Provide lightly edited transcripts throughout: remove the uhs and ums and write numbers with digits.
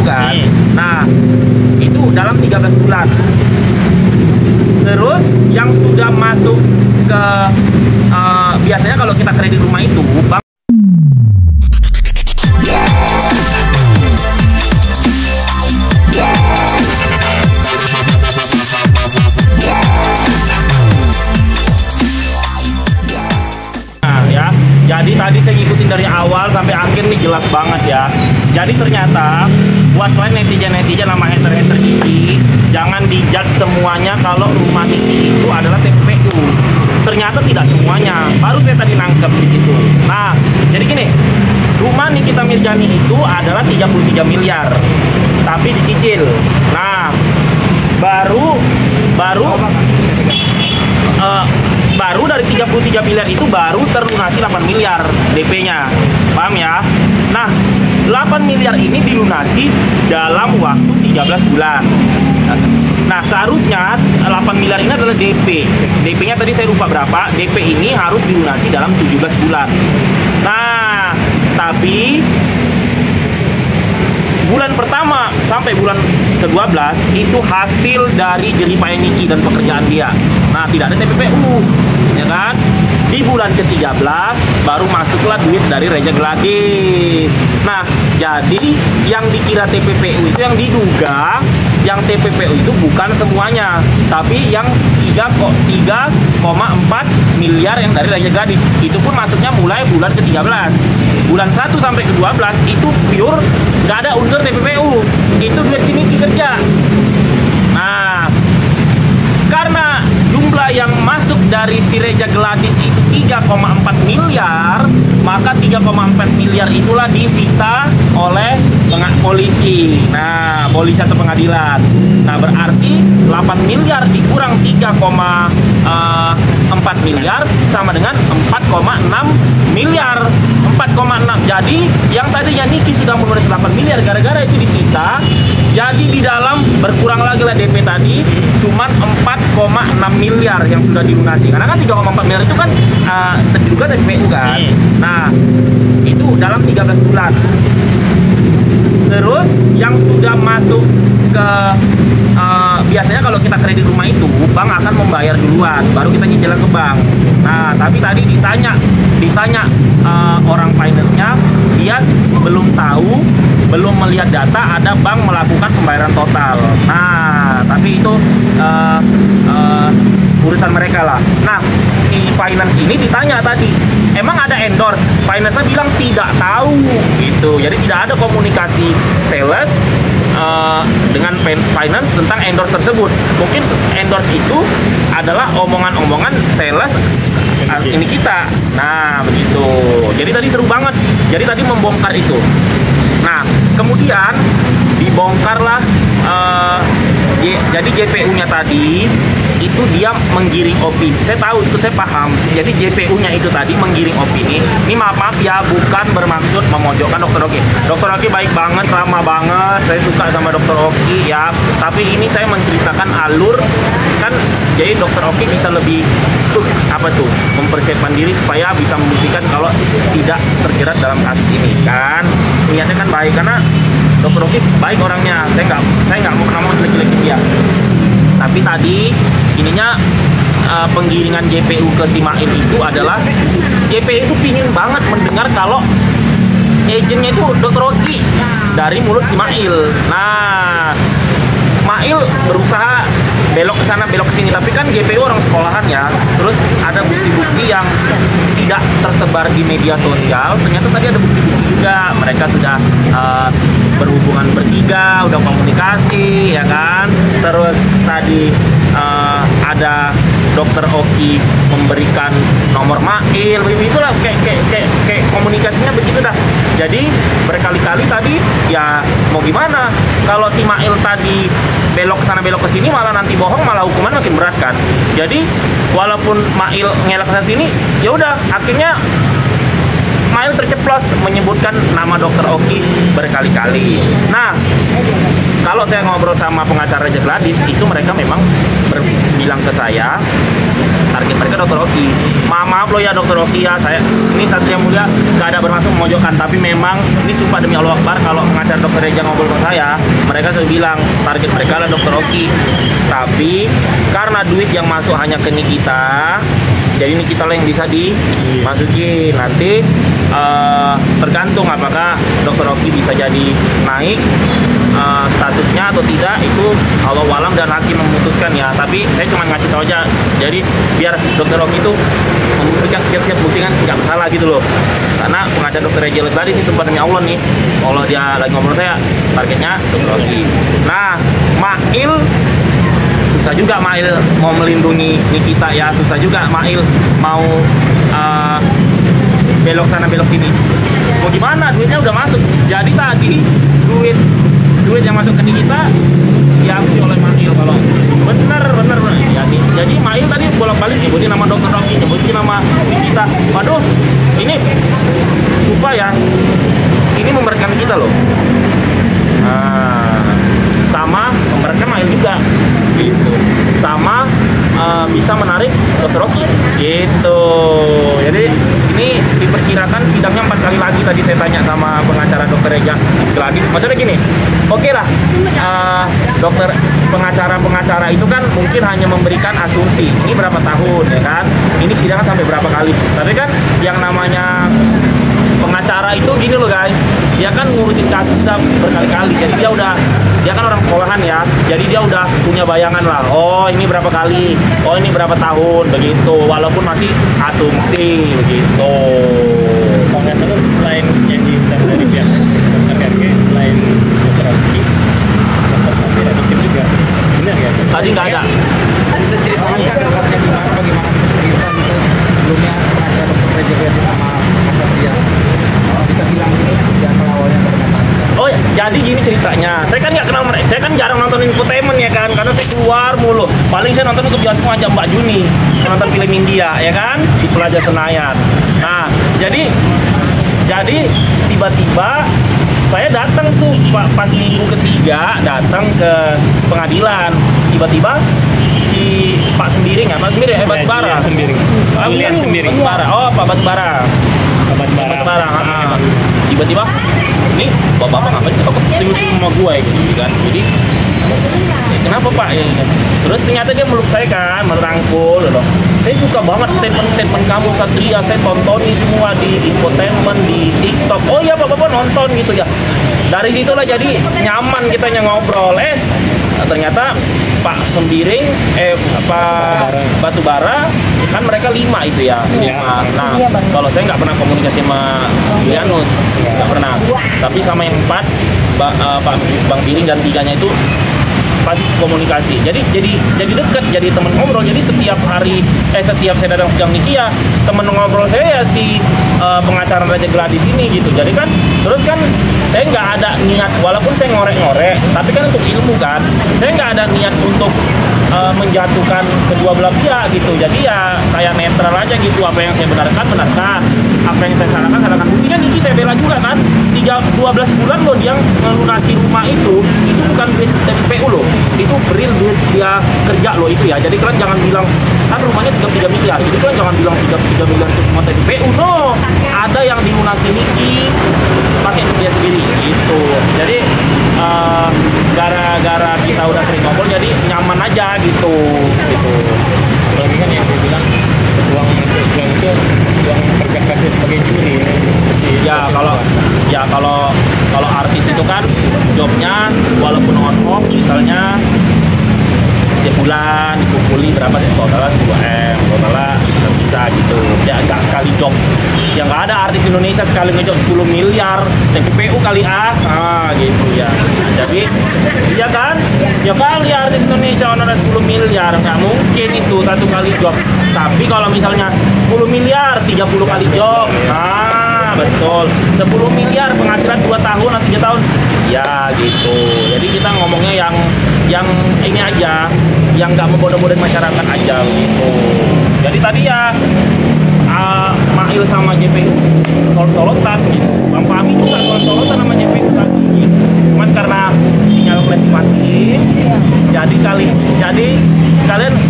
kan. Nah, itu dalam 13 bulan. Terus yang sudah masuk ke biasanya kalau kita kredit rumah itu bank Jadi tadi saya ngikutin dari awal sampai akhir nih jelas banget ya. Jadi ternyata buat kalian netizen sama hater-hater Niki, jangan dijudge semuanya kalau rumah Niki itu adalah TPPU. Ternyata tidak semuanya. Baru saya tadi nangkep di situ. Nah, jadi gini, rumah Nikita Mirzani itu adalah 33 miliar, tapi dicicil. Nah, baru dari 33 miliar itu baru terlunasi 8 miliar DP-nya. Paham ya? Nah, 8 miliar ini dilunasi dalam waktu 13 bulan. Nah, seharusnya 8 miliar ini adalah DP. DP-nya tadi saya lupa berapa. DP ini harus dilunasi dalam 17 bulan. Nah, tapi bulan pertama sampai bulan ke-12 itu hasil dari jeripaya Niki dan pekerjaan dia. Nah, tidak ada TPPU, ya kan? Di bulan ke-13 baru masuklah duit dari Reja Gladys. Nah, jadi yang dikira TPPU itu yang diduga, yang TPPU itu bukan semuanya, tapi yang 3,4 miliar yang dari Reja Gladys. Itu pun masuknya mulai bulan ke-13. Bulan 1 sampai ke-12 itu pure nggak ada unsur TPPU. Itu duit sini kerja. Nah, karena jumlah yang masuk dari si Reja Gladys itu 3,4 miliar, maka 3,4 miliar itulah disita oleh polisi. Nah, polisi atau pengadilan. Nah, berarti 8 miliar dikurang 3,4 miliar sama dengan 4,6 miliar. 4,6. Jadi yang tadinya Niki sudah menulis 8 miliar gara-gara itu disita. Jadi di dalam berkurang lagi lah DP tadi cuman 4,6 miliar yang sudah dilunasi. Karena kan 3,4 miliar itu kan juga TPPU kan. Nah, itu dalam 13 bulan. Terus yang sudah masuk ke biasanya kalau kita kredit rumah itu bank akan membayar duluan, baru kita cicilan ke bank. Nah, tapi tadi ditanya orang finance-nya, dia belum tahu, belum melihat data ada bank melakukan pembayaran total. Nah, tapi itu urusan mereka lah. Nah, si finance ini ditanya tadi, emang ada endorse? Finance-nya bilang tidak tahu gitu. Jadi tidak ada komunikasi sales dengan finance tentang endorse tersebut. Mungkin endorse itu adalah omongan-omongan sales ini kita. Nah, begitu. Jadi tadi seru banget. Jadi tadi membongkar itu. Nah, kemudian dibongkarlah jadi JPU-nya tadi itu dia menggiring opini. Saya tahu itu, saya paham. Jadi JPU-nya itu tadi menggiring opini. Ini maaf ya, bukan bermaksud memojokkan Dokter Oki. Dokter Oki baik banget, ramah banget. Saya suka sama Dokter Oki ya. Tapi ini saya menceritakan alur kan. Jadi Dokter Oki bisa lebih mempersiapkan diri supaya bisa membuktikan kalau tidak terjerat dalam kasus ini kan. Niatnya kan baik karena Dokter Oki baik orangnya. Saya nggak mau jelek-jelekin dia. Tapi tadi ininya penggiringan JPU ke si Mail itu adalah JPU itu pingin banget mendengar kalau agennya itu Dokter Oki dari mulut si Mail. Nah, Mail berusaha belok ke sana belok ke sini, tapi kan JPU orang sekolahan ya. Terus ada bukti-bukti yang tidak tersebar di media sosial. Ternyata tadi ada bukti-bukti juga, mereka sudah berhubungan bertiga, udah komunikasi ya kan. Terus tadi ada Dokter Oki memberikan nomor Mail, begitulah kayak komunikasinya begitu dah. Jadi berkali-kali tadi ya mau gimana kalau si Mail tadi belok ke sana belok ke sini malah nanti bohong, malah hukuman makin berat kan. Jadi walaupun Mail ngelak ke sini ya udah, akhirnya Mail terceplos menyebutkan nama Dokter Oki berkali-kali. Nah, kalau saya ngobrol sama pengacara Raja Gladys, itu mereka memang bilang ke saya, target mereka Dokter Oki. Maaf loh ya Dokter Oki ya, saya ini Satria Mulia gak ada bermaksud memojokkan, tapi memang ini sumpah demi Allah Akbar, kalau pengacara Dokter Reja ngobrol ke saya, mereka selalu bilang target mereka adalah Dokter Oki. Tapi karena duit yang masuk hanya ke Nikita, jadi ini kita lah yang bisa dimasukin. Nanti tergantung apakah Dokter Oki bisa jadi naik statusnya atau tidak, itu Allah alam dan hakim memutuskan ya. Tapi saya cuma ngasih tahu aja, jadi biar Dokter Oki itu membuktikan, siap-siap buktikan nggak bersalah gitu loh. Karena pengacara Dokter Reja tadi ini sempat demi Allah nih, kalau dia lagi ngobrol saya, targetnya Dokter Oki. Nah, Mail susah juga Mail mau melindungi Nikita ya, susah juga Mail mau belok sana belok sini. Mau gimana, duitnya udah masuk. Jadi tadi duit yang masuk ke Nikita diambil oleh Mail. Kalau bener jadi Mail tadi bolak-balik nyebutin nama Dokter Oki, nyebutin nama Nikita. Waduh, ini lupa ya, ini memberatkan kita loh. Nah, sama memberatkan Mail juga gitu, sama bisa menarik Dokter Oki gitu. Jadi ini diperkirakan sidangnya 4 kali lagi. Tadi saya tanya sama pengacara Dokter Reja Gladys, maksudnya gini, oke lah, dokter pengacara itu kan mungkin hanya memberikan asumsi ini berapa tahun ya kan, ini sidangnya sampai berapa kali. Tapi kan yang namanya pengacara itu gini loh guys, dia kan ngurusin kasus sudah berkali-kali, jadi dia kan orang sekolahan ya, jadi dia udah punya bayangan lah, oh ini berapa kali, oh ini berapa tahun begitu, walaupun masih asumsi begitu. Bang itu selain yang diundang dari pihak Dokter RG, selain Dokter Oki, Dokter Samir ada tim juga, benar ya? Tadi nggak ada. Bisa ceritakan dapatnya gimana, bagaimana cerita gitu sebelumnya ada Dokter Reja Gladys sama Mas Satria, bisa bilang gitu jangan awalnya pernyataan. Oh ya, jadi gini ceritanya. Saya kan nggak kenal mereka. Saya kan jarang nonton infotainment ya kan, karena saya keluar mulu. Paling saya nonton itu bioskop aja Mbak Juni. Saya nonton film India ya kan di Plaza Senayan. Nah, jadi tiba-tiba saya datang tuh pas minggu ketiga datang ke pengadilan. Tiba-tiba si Pak Sembiring ya, Pak Sembiring, Batubara. Pilihan Sembiring. Batubara. Oh, Pak Batubara. Batubara. Tiba-tiba ini bapak ngapain kok senyum-senyum sama gue gitu kan. Jadi kenapa Pak ya? Terus ternyata dia meluk saya kan, merangkul loh. Saya suka banget statement kamu Satria, saya tontonin semua di infotainment, di TikTok. Oh iya bapak nonton gitu ya. Dari situlah jadi nyaman kitanya ngobrol. Ternyata Pak Sembiring, Pak Batubara kan mereka 5 itu ya. 5. Nah, kalau saya nggak pernah komunikasi sama Julianus, nggak pernah. Tapi sama yang 4, Pak Bang Biring dan 3-nya itu pasti komunikasi. Jadi dekat, jadi teman ngobrol. Jadi setiap saya datang sidang Nikia, teman ngobrol saya ya si pengacara Raja Gladys ini gitu. Jadi kan terus kan saya nggak ada niat, walaupun saya ngorek-ngorek, tapi kan untuk ilmu kan. Saya nggak ada niat untuk menjatuhkan kedua belah pihak gitu. Jadi ya kayak netral aja gitu. Apa yang saya benarkan, apa yang saya salahkan. Buktinya Niki saya bela juga kan. 12 bulan loh dia melunasi rumah itu bukan duit TPU loh, itu real duit dia kerja loh itu ya. Jadi kalian jangan bilang kan rumahnya 33 miliar, jadi kalian jangan bilang 33 miliar itu semua TPU, no, ada yang dilunasi Niki pakai dia sendiri gitu. Jadi gara-gara kita udah sering ngobrol jadi nyaman aja gitu. Apalagi kan yang dia bilang uang itu uang kerja keras sebagai juri. Kalau artis itu kan jobnya walaupun on off misalnya setiap bulan dikumpuli berapa sih, totalnya 10M, totalnya bisa gitu ya, nggak sekali job. Yang nggak ada artis Indonesia sekali ngejob 10 miliar TPPU kali gitu ya. Jadi iya kan, ya kali artis Indonesia honorer 10 miliar nggak mungkin itu satu kali job. Tapi kalau misalnya 10 miliar 30 kali job, betul, 10 miliar penghasilan 2 tahun atau 3 tahun ya gitu. Jadi kita ngomongnya yang ini aja, yang nggak membodoh-bodohin masyarakat aja gitu. Jadi tadi ya Mail sama JPU solot-solotan gitu. Bang Fahmi juga solot-solotan sama JPU tadi gitu. Cuman karena sinyal klarifikasi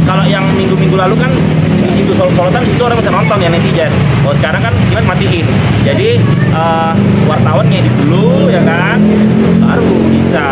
kalau yang minggu-minggu lalu kan di situ sorotan itu orang bisa nonton ya netizen. Oh sekarang kan Simet matiin. Jadi wartawan ngedit dulu ya kan, baru bisa